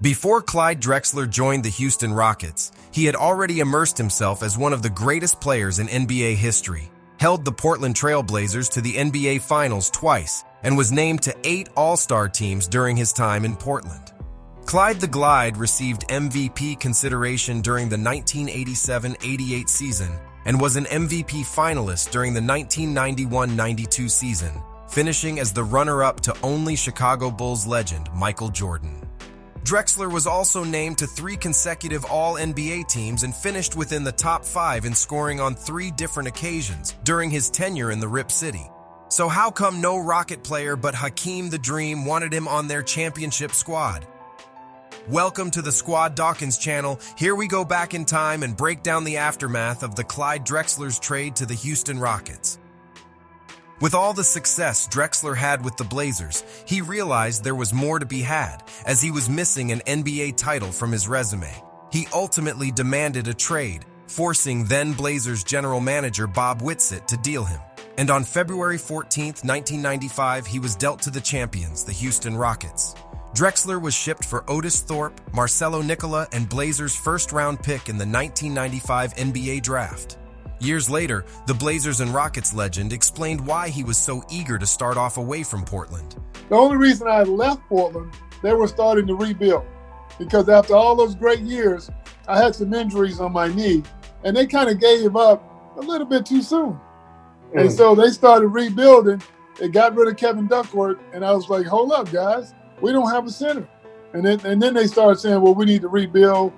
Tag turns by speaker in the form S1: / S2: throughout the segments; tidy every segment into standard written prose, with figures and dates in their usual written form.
S1: Before Clyde Drexler joined the Houston Rockets, he had already immersed himself as one of the greatest players in NBA history, held the Portland Trail Blazers to the NBA Finals twice, and was named to 8 All-Star teams during his time in Portland. Clyde the Glide received MVP consideration during the 1987-88 season and was an MVP finalist during the 1991-92 season, finishing as the runner-up to only Chicago Bulls legend Michael Jordan. Drexler was also named to 3 consecutive All-NBA teams and finished within the top 5 in scoring on 3 different occasions during his tenure in the Rip City. So how come no Rocket player but Hakeem the Dream wanted him on their championship squad? Welcome to the Squad Dawkins channel. Here we go back in time and break down the aftermath of the Clyde Drexler's trade to the Houston Rockets. With all the success Drexler had with the Blazers, he realized there was more to be had, as he was missing an NBA title from his resume. He ultimately demanded a trade, forcing then Blazers general manager Bob Whitsitt to deal him. And on February 14, 1995, he was dealt to the champions, the Houston Rockets. Drexler was shipped for Otis Thorpe, Marcelo Nicola, and Blazers' first-round pick in the 1995 NBA Draft. Years later, the Blazers and Rockets legend explained why he was so eager to start off away from Portland.
S2: The only reason I left Portland, they were starting to rebuild. Because after all those great years, I had some injuries on my knee, and they kind of gave up a little bit too soon. And so they started rebuilding. They got rid of Kevin Duckworth, and I was like, hold up, guys. We don't have a center. And then they started saying, well, we need to rebuild.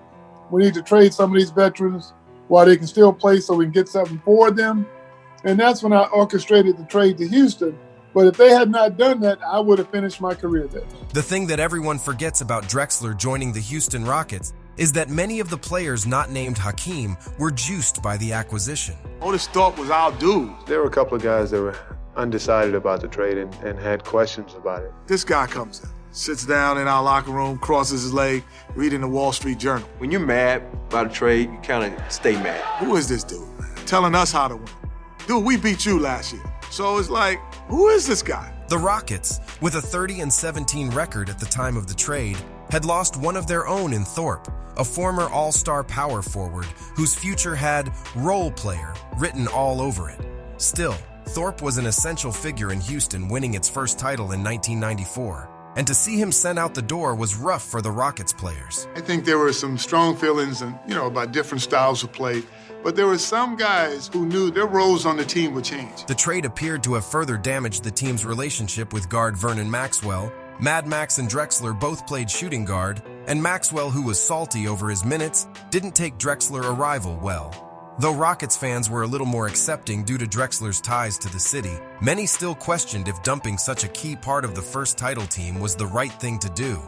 S2: We need to trade some of these veterans while they can still play so we can get something for them. And that's when I orchestrated the trade to Houston. But if they had not done that, I would have finished my career there.
S1: The thing that everyone forgets about Drexler joining the Houston Rockets is that many of the players not named Hakeem were juiced by the acquisition.
S3: Otis Thorpe was our dude.
S4: There were a couple of guys that were undecided about the trade and had questions about it.
S3: This guy comes in, sits down in our locker room, crosses his leg, reading the Wall Street Journal.
S5: When you're mad about a trade, you kind of stay mad.
S3: Who is this dude, man? Telling us how to win. Dude, we beat you last year. So it's like, who is this guy?
S1: The Rockets, with a 30-17 record at the time of the trade, had lost one of their own in Thorpe, a former all-star power forward whose future had role player written all over it. Still, Thorpe was an essential figure in Houston winning its first title in 1994. And to see him sent out the door was rough for the Rockets players.
S3: I think there were some strong feelings and, about different styles of play. But there were some guys who knew their roles on the team would change.
S1: The trade appeared to have further damaged the team's relationship with guard Vernon Maxwell. Mad Max and Drexler both played shooting guard, and Maxwell, who was salty over his minutes, didn't take Drexler's arrival well. Though Rockets fans were a little more accepting due to Drexler's ties to the city, many still questioned if dumping such a key part of the first title team was the right thing to do.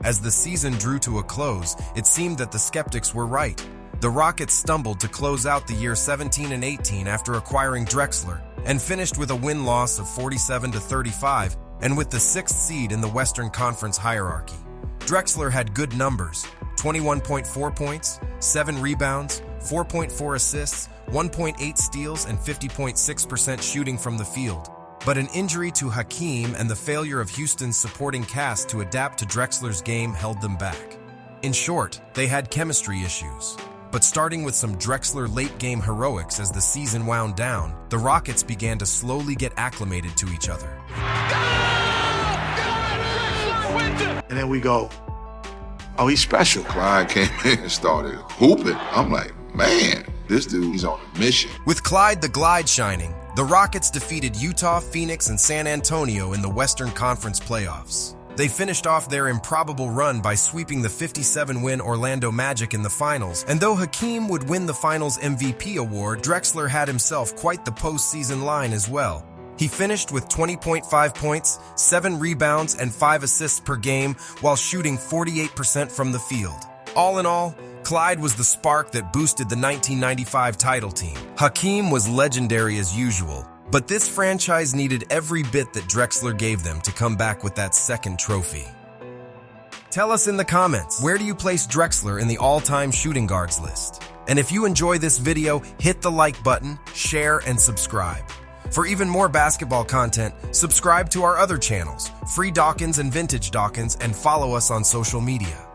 S1: As the season drew to a close, it seemed that the skeptics were right. The Rockets stumbled to close out the year 17-18 after acquiring Drexler, and finished with a win-loss of 47-35 and with the 6th seed in the Western Conference hierarchy. Drexler had good numbers: 21.4 points, 7 rebounds, 4.4 assists, 1.8 steals, and 50.6% shooting from the field. But an injury to Hakeem and the failure of Houston's supporting cast to adapt to Drexler's game held them back. In short, they had chemistry issues. But starting with some Drexler late-game heroics as the season wound down, the Rockets began to slowly get acclimated to each other.
S3: And then we go, oh, he's special.
S6: Clyde came in and started hooping. I'm like, man, this dude, he's on a mission.
S1: With Clyde the Glide shining, the Rockets defeated Utah, Phoenix, and San Antonio in the Western Conference playoffs. They finished off their improbable run by sweeping the 57-win Orlando Magic in the finals, and though Hakeem would win the finals MVP award, Drexler had himself quite the postseason line as well. He finished with 20.5 points, 7 rebounds, and 5 assists per game while shooting 48% from the field. All in all, Clyde was the spark that boosted the 1995 title team. Hakeem was legendary as usual, but this franchise needed every bit that Drexler gave them to come back with that second trophy. Tell us in the comments, where do you place Drexler in the all-time shooting guards list? And if you enjoy this video, hit the like button, share, and subscribe. For even more basketball content, subscribe to our other channels, Free Dawkins and Vintage Dawkins, and follow us on social media.